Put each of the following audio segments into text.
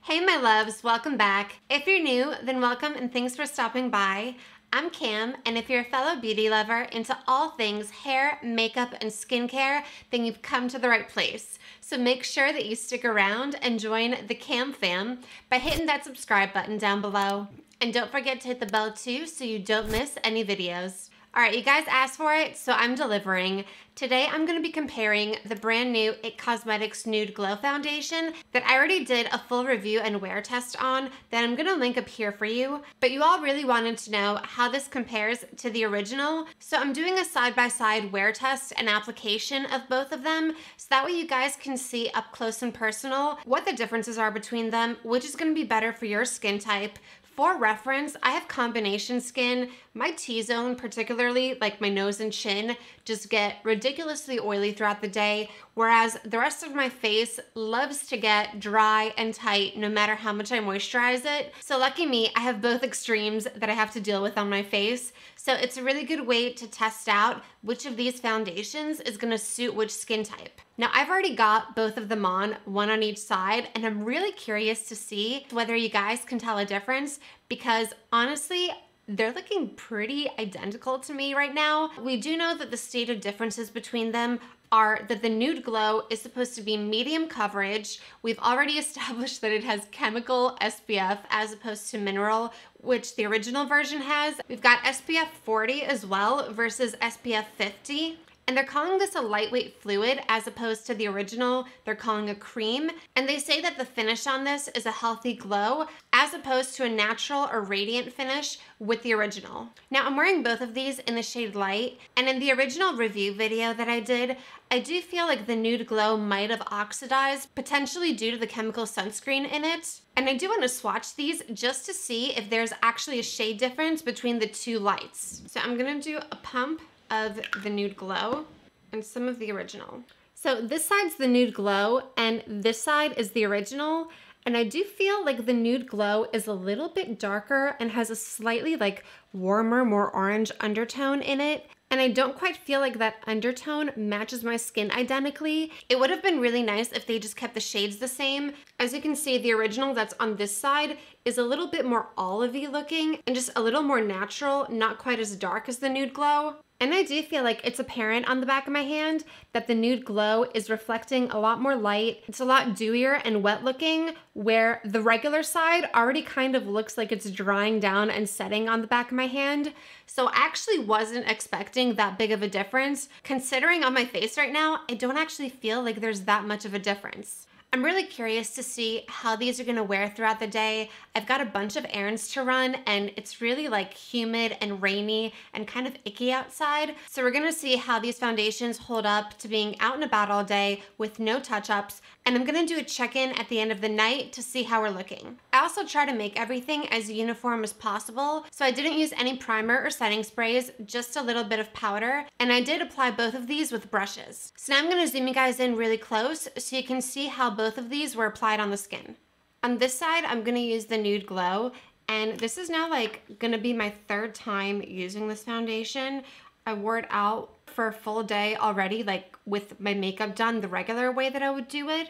Hey my loves, welcome back. If you're new, then welcome and thanks for stopping by. I'm Cam, and if you're a fellow beauty lover into all things hair, makeup, and skincare, then you've come to the right place. So make sure that you stick around and join the Cam fam by hitting that subscribe button down below. And don't forget to hit the bell too so you don't miss any videos. All right, you guys asked for it, so I'm delivering. Today, I'm gonna be comparing the brand new IT Cosmetics Nude Glow Foundation that I already did a full review and wear test on that I'm gonna link up here for you. But you all really wanted to know how this compares to the original, so I'm doing a side-by-side wear test and application of both of them, so that way you guys can see up close and personal what the differences are between them, which is gonna be better for your skin type. For reference, I have combination skin. My T-zone, particularly like my nose and chin, just get ridiculously oily throughout the day, whereas the rest of my face loves to get dry and tight no matter how much I moisturize it. So lucky me, I have both extremes that I have to deal with on my face. So it's a really good way to test out which of these foundations is gonna suit which skin type. Now I've already got both of them on, one on each side, and I'm really curious to see whether you guys can tell a difference because honestly, they're looking pretty identical to me right now. We do know that the stated differences between them are that the Nude Glow is supposed to be medium coverage. We've already established that it has chemical SPF as opposed to mineral, which the original version has. We've got SPF 40 as well versus SPF 50. And they're calling this a lightweight fluid as opposed to the original they're calling a cream. And they say that the finish on this is a healthy glow as opposed to a natural or radiant finish with the original. Now I'm wearing both of these in the shade light, and in the original review video that I did, I do feel like the Nude Glow might have oxidized, potentially due to the chemical sunscreen in it. And I do want to swatch these just to see if there's actually a shade difference between the two lights. So I'm gonna do a pump of the Nude Glow and some of the original. So this side's the Nude Glow and this side is the original. And I do feel like the Nude Glow is a little bit darker and has a slightly like warmer, more orange undertone in it. And I don't quite feel like that undertone matches my skin identically. It would have been really nice if they just kept the shades the same. As you can see, the original that's on this side is a little bit more olivey looking and just a little more natural, not quite as dark as the Nude Glow. And I do feel like it's apparent on the back of my hand that the Nude Glow is reflecting a lot more light. It's a lot dewier and wet looking, where the regular side already kind of looks like it's drying down and setting on the back of my hand. So I actually wasn't expecting that big of a difference. Considering on my face right now, I don't actually feel like there's that much of a difference. I'm really curious to see how these are gonna wear throughout the day. I've got a bunch of errands to run and it's really like humid and rainy and kind of icky outside. So we're gonna see how these foundations hold up to being out and about all day with no touch-ups. And I'm gonna do a check-in at the end of the night to see how we're looking. I also try to make everything as uniform as possible. So I didn't use any primer or setting sprays, just a little bit of powder. And I did apply both of these with brushes. So now I'm gonna zoom you guys in really close so you can see how both of these were applied on the skin. On this side, I'm gonna use the Nude Glow, and this is now like gonna be my third time using this foundation. I wore it out for a full day already, like with my makeup done the regular way that I would do it.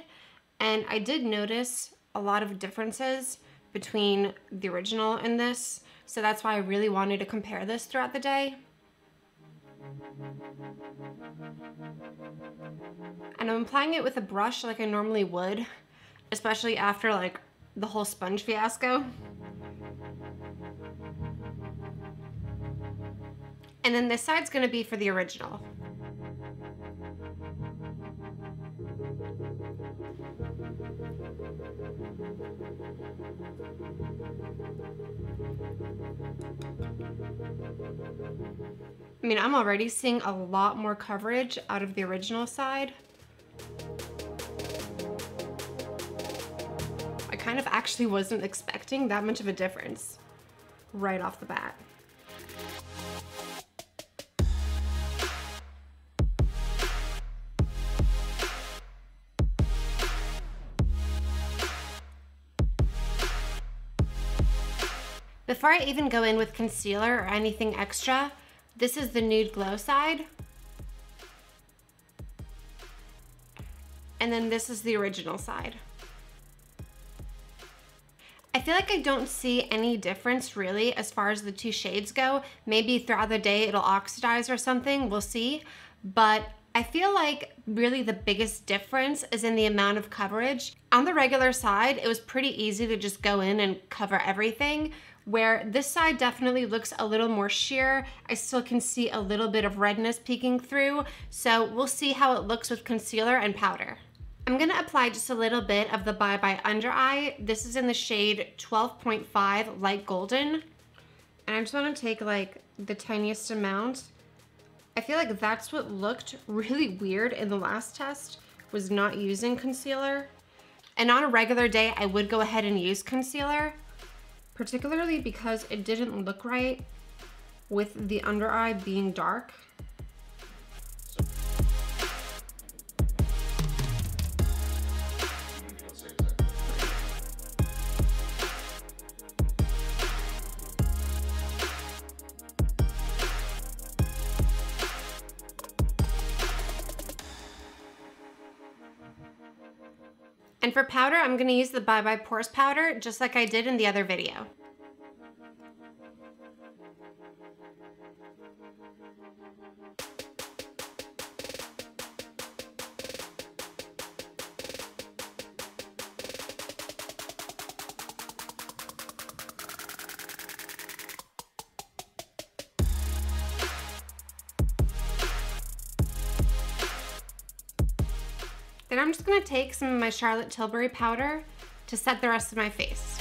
And I did notice a lot of differences between the original and this. So that's why I really wanted to compare this throughout the day. And I'm applying it with a brush like I normally would, especially after like the whole sponge fiasco. And then this side's gonna be for the original. I mean, I'm already seeing a lot more coverage out of the original side. I kind of actually wasn't expecting that much of a difference right off the bat. Before I even go in with concealer or anything extra, this is the Nude Glow side. And then this is the original side. I feel like I don't see any difference really as far as the two shades go. Maybe throughout the day it'll oxidize or something, we'll see. But I feel like really the biggest difference is in the amount of coverage. On the regular side, it was pretty easy to just go in and cover everything, where this side definitely looks a little more sheer. I still can see a little bit of redness peeking through, so we'll see how it looks with concealer and powder. I'm gonna apply just a little bit of the Bye Bye Under Eye. This is in the shade 12.5 Light Golden. And I just wanna take like the tiniest amount. I feel like that's what looked really weird in the last test, was not using concealer. And on a regular day, I would go ahead and use concealer, particularly because it didn't look right with the under eye being dark. And for powder, I'm gonna use the Bye Bye Pores powder, just like I did in the other video. Then I'm just gonna take some of my Charlotte Tilbury powder to set the rest of my face.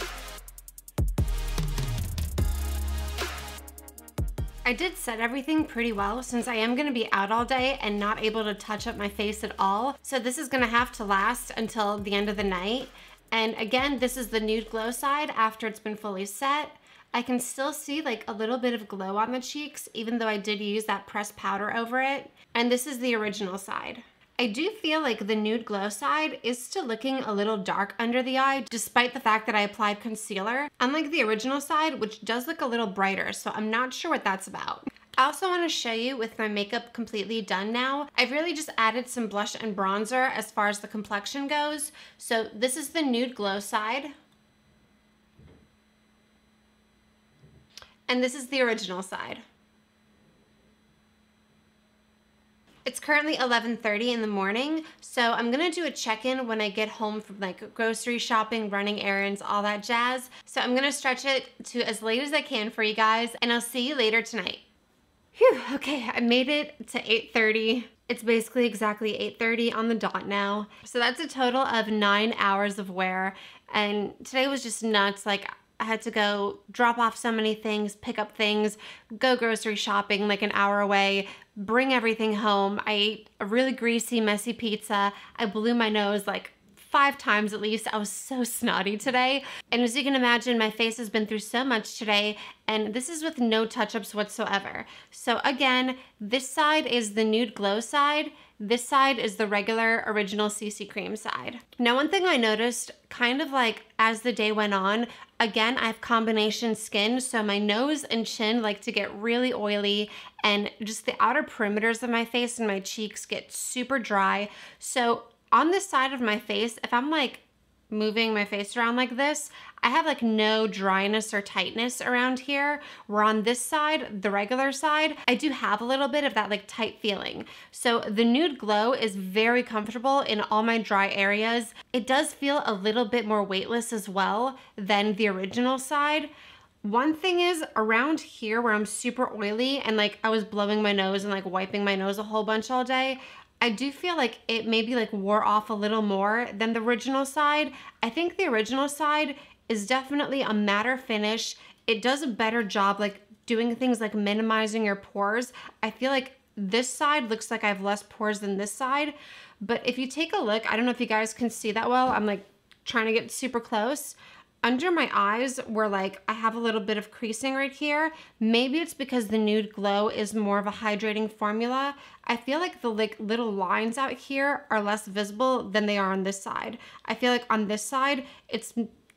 I did set everything pretty well since I am gonna be out all day and not able to touch up my face at all. So this is gonna have to last until the end of the night. And again, this is the Nude Glow side after it's been fully set. I can still see like a little bit of glow on the cheeks, even though I did use that pressed powder over it. And this is the original side. I do feel like the Nude Glow side is still looking a little dark under the eye, despite the fact that I applied concealer, unlike the original side, which does look a little brighter, so I'm not sure what that's about. I also want to show you with my makeup completely done now, I've really just added some blush and bronzer as far as the complexion goes. So this is the Nude Glow side. And this is the original side. It's currently 11:30 in the morning, so I'm gonna do a check-in when I get home from like grocery shopping, running errands, all that jazz. So I'm gonna stretch it to as late as I can for you guys, and I'll see you later tonight. Phew, okay, I made it to 8:30. It's basically exactly 8:30 on the dot now. So that's a total of 9 hours of wear, and today was just nuts. Like, I had to go drop off so many things, pick up things, go grocery shopping like an hour away, bring everything home. I ate a really greasy, messy pizza. I blew my nose like 5 times at least. I was so snotty today. And as you can imagine, my face has been through so much today, and this is with no touch-ups whatsoever. So again, this side is the Nude Glow side. This side is the regular original CC cream side. Now, one thing I noticed kind of like as the day went on, again, I have combination skin, so my nose and chin like to get really oily, and just the outer perimeters of my face and my cheeks get super dry. So on this side of my face, if I'm like moving my face around like this, I have like no dryness or tightness around here, where on this side, the regular side, I do have a little bit of that like tight feeling. So the Nude Glow is very comfortable in all my dry areas. It does feel a little bit more weightless as well than the original side. One thing is around here where I'm super oily and like I was blowing my nose and like wiping my nose a whole bunch all day, I do feel like it maybe like wore off a little more than the original side. I think the original side is definitely a matte finish. It does a better job like doing things like minimizing your pores. I feel like this side looks like I have less pores than this side. But if you take a look, I don't know if you guys can see that well. I'm like trying to get super close. Under my eyes where like I have a little bit of creasing right here, maybe it's because the Nude Glow is more of a hydrating formula. I feel like the like little lines out here are less visible than they are on this side. I feel like on this side, it's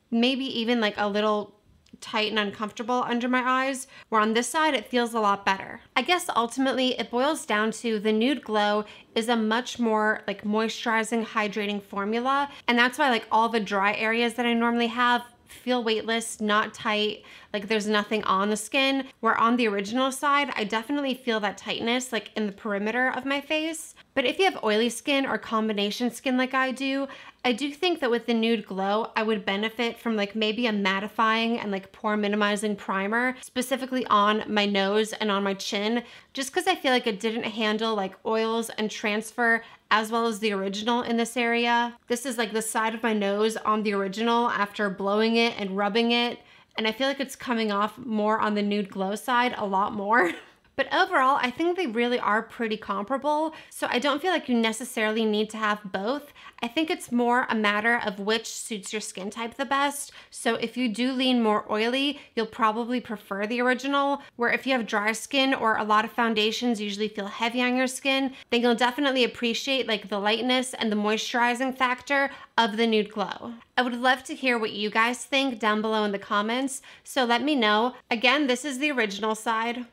maybe even like a little tight and uncomfortable under my eyes, where on this side it feels a lot better. I guess ultimately it boils down to the Nude Glow is a much more like moisturizing, hydrating formula, and that's why like all the dry areas that I normally have feel weightless, not tight, like there's nothing on the skin. Where on the original side, I definitely feel that tightness like in the perimeter of my face. But if you have oily skin or combination skin like I do think that with the Nude Glow, I would benefit from like maybe a mattifying and like pore minimizing primer, specifically on my nose and on my chin, just because I feel like it didn't handle like oils and transfer as well as the original in this area. This is like the side of my nose on the original after blowing it and rubbing it, and I feel like it's coming off more on the Nude Glow side a lot more. But overall, I think they really are pretty comparable, so I don't feel like you necessarily need to have both. I think it's more a matter of which suits your skin type the best. So if you do lean more oily, you'll probably prefer the original, where if you have dry skin or a lot of foundations usually feel heavy on your skin, then you'll definitely appreciate like the lightness and the moisturizing factor of the Nude Glow. I would love to hear what you guys think down below in the comments, so let me know. Again, this is the original side.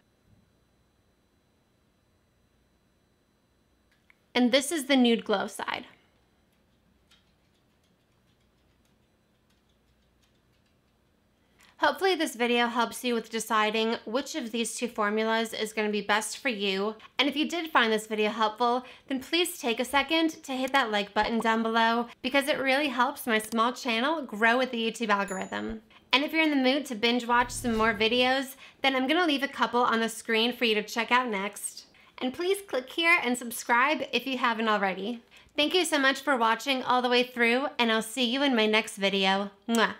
And this is the Nude Glow side. Hopefully this video helps you with deciding which of these two formulas is going to be best for you. And if you did find this video helpful, then please take a second to hit that like button down below, because it really helps my small channel grow with the YouTube algorithm. And if you're in the mood to binge watch some more videos, then I'm going to leave a couple on the screen for you to check out next. And please click here and subscribe if you haven't already. Thank you so much for watching all the way through, and I'll see you in my next video. Mwah.